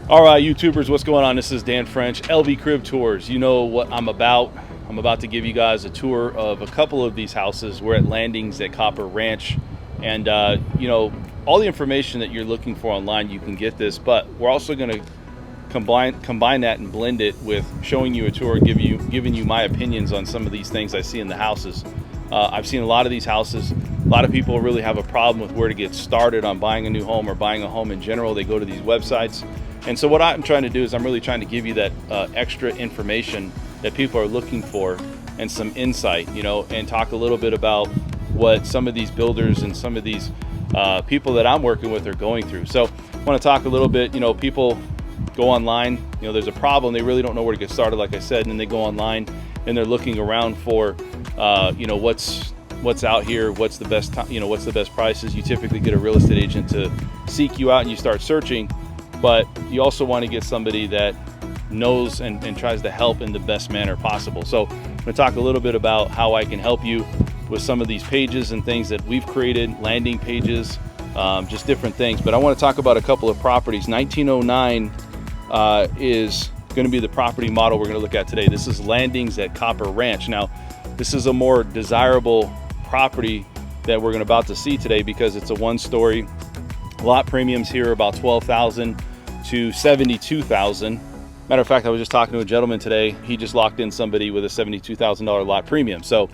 All right, YouTubers, what's going on? This is Dan French, LV Crib Tours. You know what I'm about. I'm about to give you guys a tour of a couple of these houses. We're at Landings at Copper Ranch. And, you know, all the information that you're looking for online, you can get this. But we're also going to combine that and blend it with showing you a tour, giving you my opinions on some of these things I see in the houses. I've seen a lot of these houses. A lot of people really have a problem with where to get started on buying a new home or buying a home in general. They go to these websites. And so what I'm trying to do is I'm really trying to give you that extra information that people are looking for and some insight, you know, and talk a little bit about what some of these builders and some of these people that I'm working with are going through. So I want to talk a little bit, you know, people go online, you know, there's a problem, they really don't know where to get started, like I said, and then they go online and they're looking around for, you know, what's out here, what's the best, you know, what's the best prices. You typically get a real estate agent to seek you out and you start searching. But you also want to get somebody that knows and tries to help in the best manner possible. So I'm going to talk a little bit about how I can help you with some of these pages and things that we've created, landing pages, just different things. But I want to talk about a couple of properties. 1909 is going to be the property model we're going to look at today. This is Landings at Copper Ranch. Now, this is a more desirable property that we're about to see today because it's a one-story. Lot premiums here are about $12,000 to $72,000. Matter of fact, I was just talking to a gentleman today. He just locked in somebody with a $72,000 lot premium. So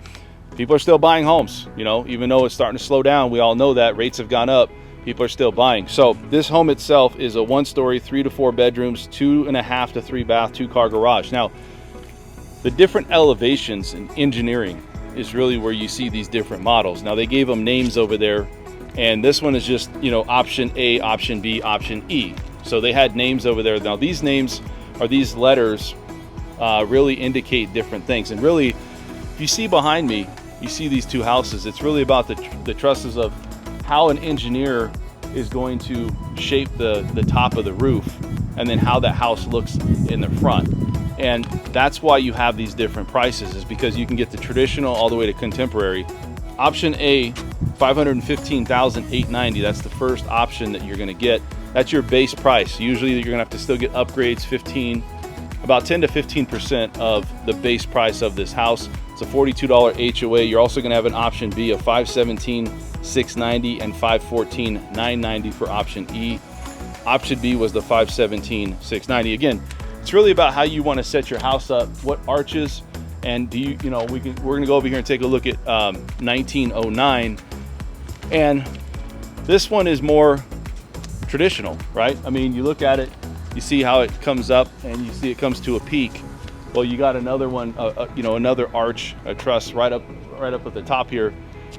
people are still buying homes, you know, even though it's starting to slow down. We all know that rates have gone up. People are still buying. So this home itself is a one-story, 3 to 4 bedrooms, 2.5 to 3 bath, 2-car garage. Now, the different elevations in engineering is really where you see these different models. Now, they gave them names over there. And this one is just, you know, option A, option B, option E. So they had names over there. Now these names or these letters really indicate different things. And really, if you see behind me, you see these two houses. It's really about the trusses of how an engineer is going to shape the top of the roof and then how that house looks in the front. And that's why you have these different prices, is because you can get the traditional all the way to contemporary. Option A, $515,890. That's the first option that you're going to get. That's your base price. Usually you're going to have to still get upgrades, about 10 to 15% of the base price of this house. It's a $42 HOA. You're also going to have an option B of $517,690 and $514,990 for option E. Option B was the $517,690. Again, it's really about how you want to set your house up, what arches. And do you know, we're going to go over here and take a look at 1909. And this one is more traditional, right? I mean, you look at it, you see how it comes up and you see it comes to a peak. Well, you got another one, you know, another arch, a truss right up at the top here.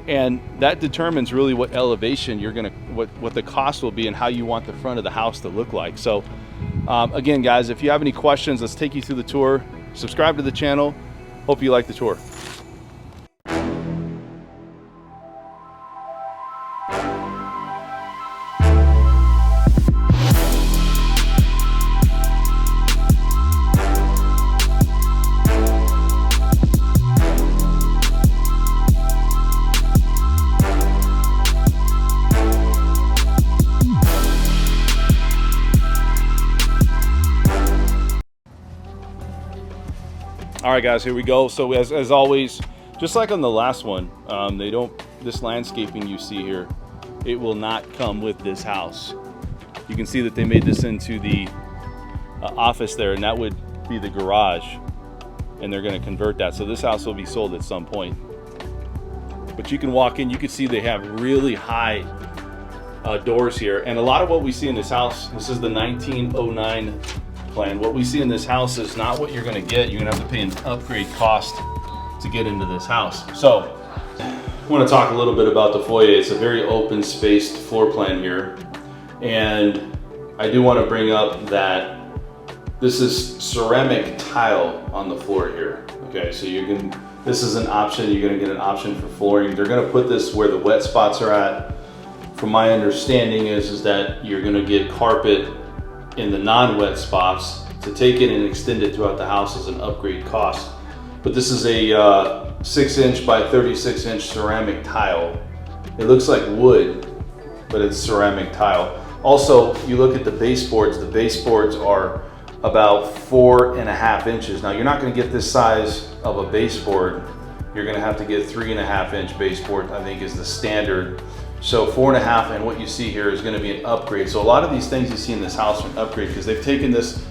And that determines really what elevation you're going to, what the cost will be and how you want the front of the house to look like. So again, guys, if you have any questions, let's take you through the tour. Subscribe to the channel. Hope you like the tour. All right, guys, here we go. So as always, just like on the last one, this landscaping you see here, it will not come with this house. You can see that they made this into the office there, and that would be the garage, and they're going to convert that. So this house will be sold at some point. But you can walk in, you can see they have really high doors here. And a lot of what we see in this house, this is the 1909 plan. What we see in this house is not what you're going to get. You're going to have to pay an upgrade cost to get into this house. So I want to talk a little bit about the foyer. It's a very open spaced floor plan here. And I do want to bring up that this is ceramic tile on the floor here. Okay, so this is an option. You're going to get an option for flooring. They're going to put this where the wet spots are at. From my understanding is that you're going to get carpet in the non-wet spots to take it and extend it throughout the house as an upgrade cost. But this is a 6-inch by 36-inch ceramic tile. It looks like wood, but it's ceramic tile. Also, you look at the baseboards. The baseboards are about 4.5 inches. Now, you're not going to get this size of a baseboard. You're going to have to get 3.5 inch baseboard, I think is the standard. So 4.5, and what you see here is going to be an upgrade. So a lot of these things you see in this house are an upgrade because they've taken this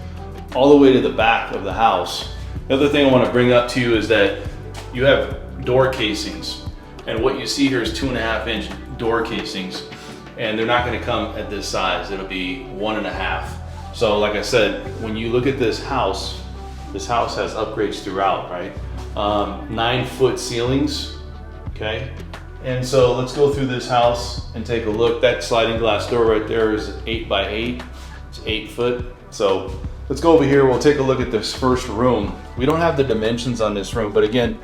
all the way to the back of the house. The other thing I want to bring up to you is that you have door casings, and what you see here is 2.5 inch door casings, and they're not going to come at this size. It'll be 1.5. So like I said, when you look at this house has upgrades throughout, right? 9-foot ceilings, okay? And so let's go through this house and take a look. That sliding glass door right there is 8 by 8. It's 8 foot. So let's go over here. We'll take a look at this first room. We don't have the dimensions on this room, but again,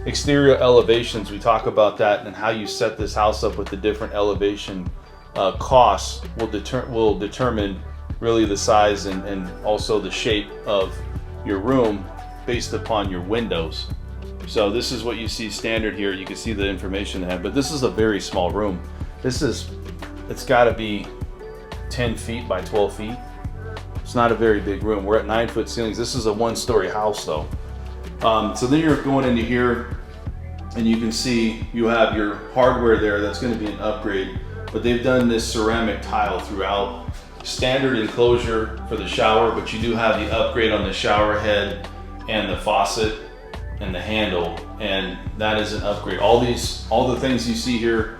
exterior elevations, we talk about that and how you set this house up with the different elevation costs will determine really the size and also the shape of your room based upon your windows. So this is what you see standard here. You can see the information they have, but this is a very small room. It's gotta be 10 feet by 12 feet. It's not a very big room. We're at 9-foot ceilings. This is a 1-story house though. So then you're going into here and you can see you have your hardware there. That's gonna be an upgrade, but they've done this ceramic tile throughout. Standard enclosure for the shower, but you do have the upgrade on the shower head and the faucet and the handle, and that is an upgrade. All the things you see here,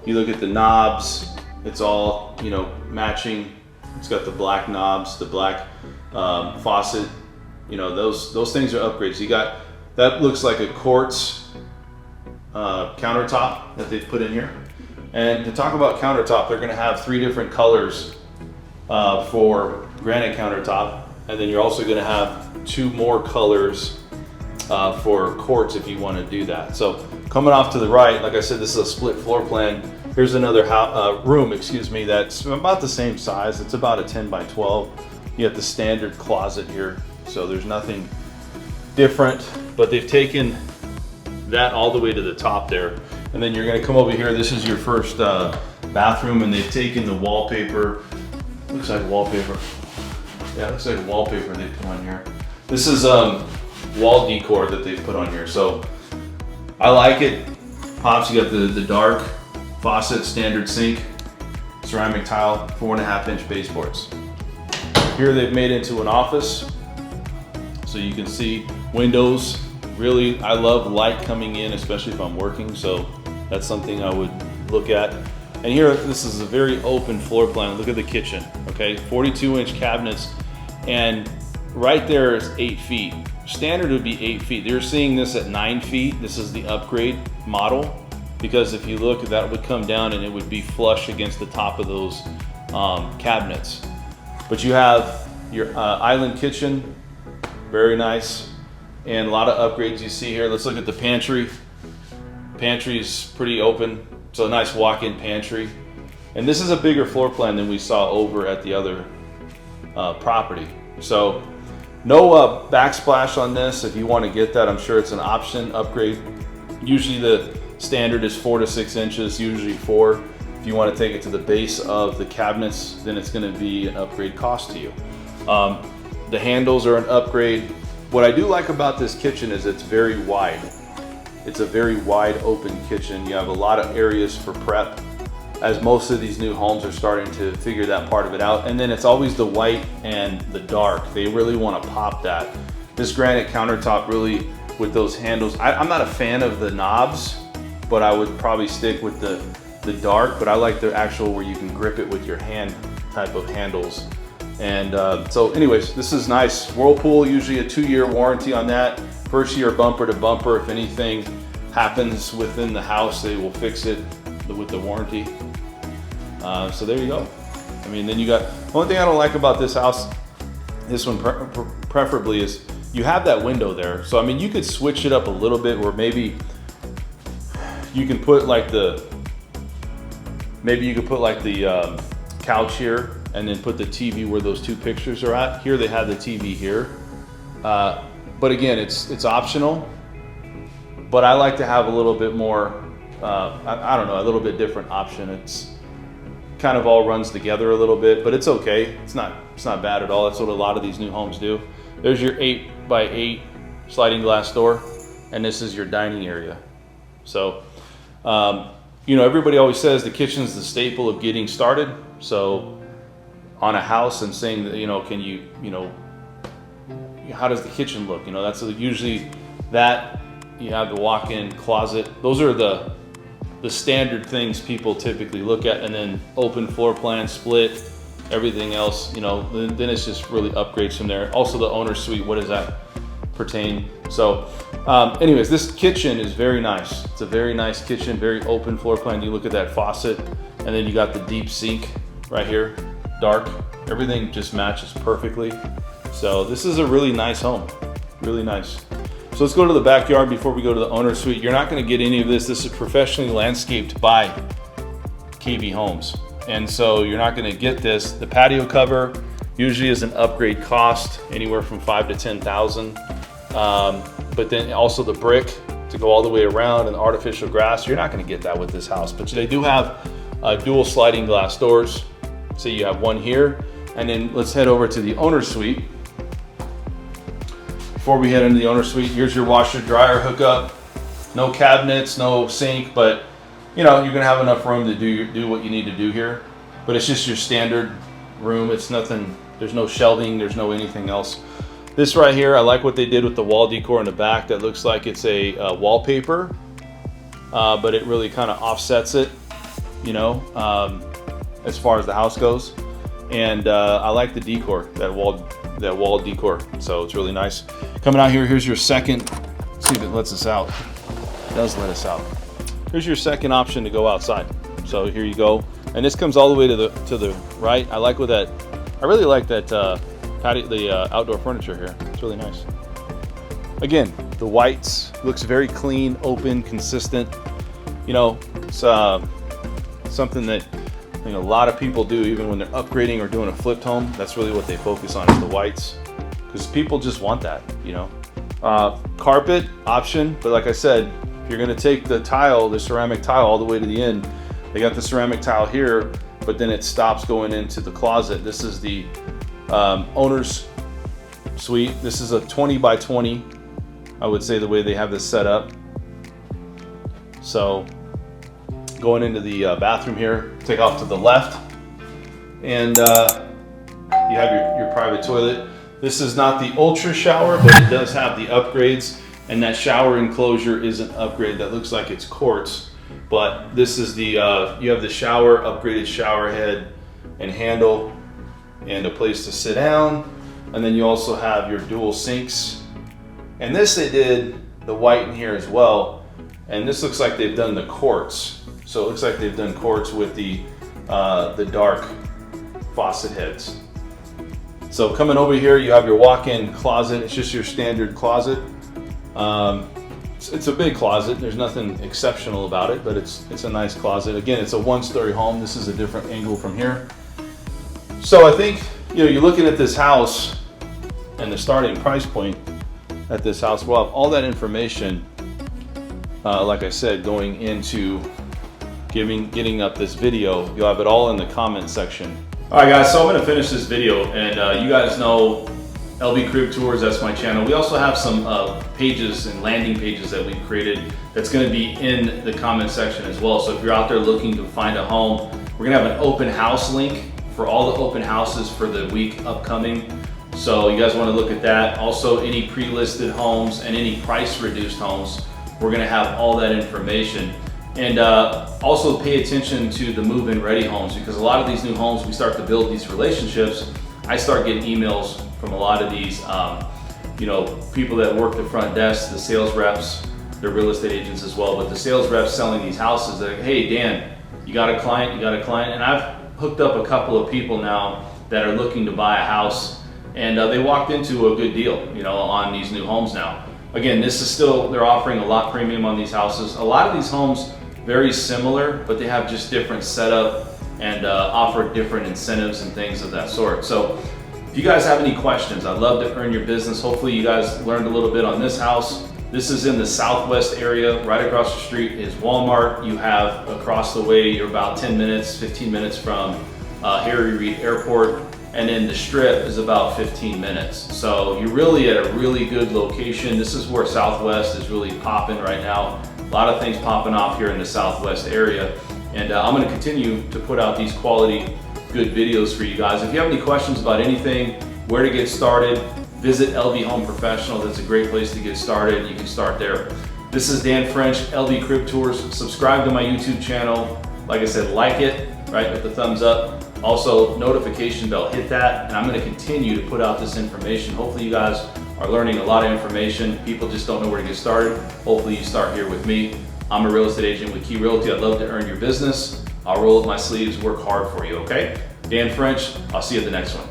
you look at the knobs, it's all, you know, matching. It's got the black knobs, the black faucet, you know, those things are upgrades. You got, that looks like a quartz countertop that they've put in here. And to talk about countertop, they're gonna have 3 different colors for granite countertop, and then you're also gonna have 2 more colors for quartz if you want to do that. So coming off to the right, like I said, this is a split floor plan. Here's another room, excuse me, that's about the same size. It's about a 10 by 12. You have the standard closet here, so there's nothing different, but they've taken that all the way to the top there. And then you're going to come over here. This is your first bathroom, and they've taken the wallpaper. Looks like wallpaper. Yeah, looks like wallpaper they put on here. This is wall decor that they've put on here, so I like it. Pops, you got the dark faucet, standard sink, ceramic tile, 4.5 inch baseboards. Here they've made into an office, so you can see windows. Really, I love light coming in, especially if I'm working, so that's something I would look at. And here, this is a very open floor plan. Look at the kitchen, okay? 42-inch cabinets, and right there is 8 feet. Standard would be 8 feet. They're seeing this at 9 feet. This is the upgrade model, because if you look, that would come down and it would be flush against the top of those cabinets. But you have your island kitchen, very nice, and a lot of upgrades you see here. Let's look at the pantry. Pantry's pretty open. It's a nice walk-in pantry. And this is a bigger floor plan than we saw over at the other property. So no backsplash on this. If you want to get that, I'm sure it's an option upgrade. Usually the standard is 4 to 6 inches, usually 4. If you want to take it to the base of the cabinets, then it's going to be an upgrade cost to you. The handles are an upgrade. What I do like about this kitchen is it's very wide. It's a very wide open kitchen. You have a lot of areas for prep, as most of these new homes are starting to figure that part of it out. And then it's always the white and the dark. They really want to pop that. This granite countertop really, with those handles, I'm not a fan of the knobs, but I would probably stick with the dark, but I like the actual where you can grip it with your hand type of handles. And so anyways, this is nice. Whirlpool, usually a 2-year warranty on that. First year bumper to bumper. If anything happens within the house, they will fix it with the warranty. So there you go. I mean, then you got, the only thing I don't like about this house, this one preferably, is you have that window there. So I mean, you could switch it up a little bit where maybe you can put like the, couch here and then put the TV where those 2 pictures are at. Here they have the TV here. But again, it's optional, but I like to have a little bit more, I don't know, a little bit different option. It's kind of all runs together a little bit, but it's okay. It's not bad at all. That's what a lot of these new homes do. There's your 8x8 sliding glass door, and this is your dining area. So, you know, everybody always says the kitchen's the staple of getting started. So on a house and saying that, you know, can you, you know, how does the kitchen look? You know, that's usually that. You have the walk-in closet. Those are the standard things people typically look at, and then open floor plan, split, everything else, you know, then it's just really upgrades from there. Also the owner's suite, what does that pertain? So anyways, this kitchen is very nice. It's a very nice kitchen, very open floor plan. You look at that faucet, and then you got the deep sink right here, dark. Everything just matches perfectly. So this is a really nice home, really nice. So let's go to the backyard before we go to the owner's suite. You're not going to get any of this. This is professionally landscaped by KB Homes. And so you're not going to get this. The patio cover usually is an upgrade cost, anywhere from $5,000 to $10,000. But then also the brick to go all the way around, and the artificial grass. You're not going to get that with this house. But they do have dual sliding glass doors. So you have one here. And then let's head over to the owner's suite. Before we head into the owner's suite, here's your washer dryer hookup. No cabinets, no sink, but you know, you're gonna have enough room to do what you need to do here. But it's just your standard room. It's nothing, there's no shelving, there's no anything else. This right here, I like what they did with the wall decor in the back. That looks like it's a wallpaper, but it really kind of offsets it, you know, as far as the house goes. And I like the decor, that wall decor, so it's really nice. Coming out here, here's your second, let's see if it lets us out. It does let us out. Here's your second option to go outside. So here you go, and this comes all the way to the right. I like with that. I really like that patio, the outdoor furniture here. It's really nice. Again, the whites looks very clean, open, consistent. You know, it's something that, you know, a lot of people do, even when they're upgrading or doing a flipped home. That's really what they focus on, is the whites, because people just want that, you know. Carpet option, but like I said, if you're going to take the tile, the ceramic tile, all the way to the end, they got the ceramic tile here, but then it stops going into the closet. This is the owner's suite. This is a 20 by 20, I would say, the way they have this set up. So going into the bathroom here, take off to the left, and you have your private toilet. This is not the ultra shower, but it does have the upgrades, and that shower enclosure is an upgrade. That looks like it's quartz, but this is the you have the shower, upgraded shower head and handle, and a place to sit down. And then you also have your dual sinks, and this they did the white in here as well, and this looks like they've done the quartz. So it looks like they've done quartz with the dark faucet heads. So coming over here, you have your walk-in closet. It's just your standard closet. It's a big closet. There's nothing exceptional about it, but it's a nice closet. Again, it's a one-story home. This is a different angle from here. So I think, you know, you're looking at this house and the starting price point at this house. We'll have all that information, like I said, going into getting up this video. You'll have it all in the comment section. All right, guys, so I'm gonna finish this video, and you guys know LB Crib Tours, that's my channel. We also have some pages and landing pages that we've created that's gonna be in the comment section as well. So if you're out there looking to find a home, we're gonna have an open house link for all the open houses for the week upcoming. So you guys wanna look at that. Also, any pre-listed homes and any price reduced homes, we're gonna have all that information. And also pay attention to the move-in ready homes, because a lot of these new homes, we start to build these relationships. I start getting emails from a lot of these, you know, people that work the front desk, the sales reps, they're real estate agents as well, but the sales reps selling these houses, they're like, hey Dan, you got a client, and I've hooked up a couple of people now that are looking to buy a house, and they walked into a good deal, you know, on these new homes now. Again, this is still, they're offering a lot premium on these houses. A lot of these homes, very similar, but they have just different setup and offer different incentives and things of that sort. So if you guys have any questions, I'd love to earn your business. Hopefully you guys learned a little bit on this house. This is in the southwest area. Right across the street is Walmart. You have across the way, you're about 10 minutes, 15 minutes from Harry Reid Airport. And then the Strip is about 15 minutes. So you're really at a really good location. This is where Southwest is really popping right now. A lot of things popping off here in the Southwest area. And I'm gonna continue to put out these quality, good videos for you guys. If you have any questions about anything, where to get started, visit LV Home Professional. That's a great place to get started. You can start there. This is Dan French, LV Crib Tours. Subscribe to my YouTube channel. Like I said, like it, right, with the thumbs up. Also, notification bell, hit that, and I'm gonna continue to put out this information. Hopefully you guys are learning a lot of information. People just don't know where to get started. Hopefully you start here with me. I'm a real estate agent with Key Realty. I'd love to earn your business. I'll roll up my sleeves, work hard for you, okay? Dan French, I'll see you at the next one.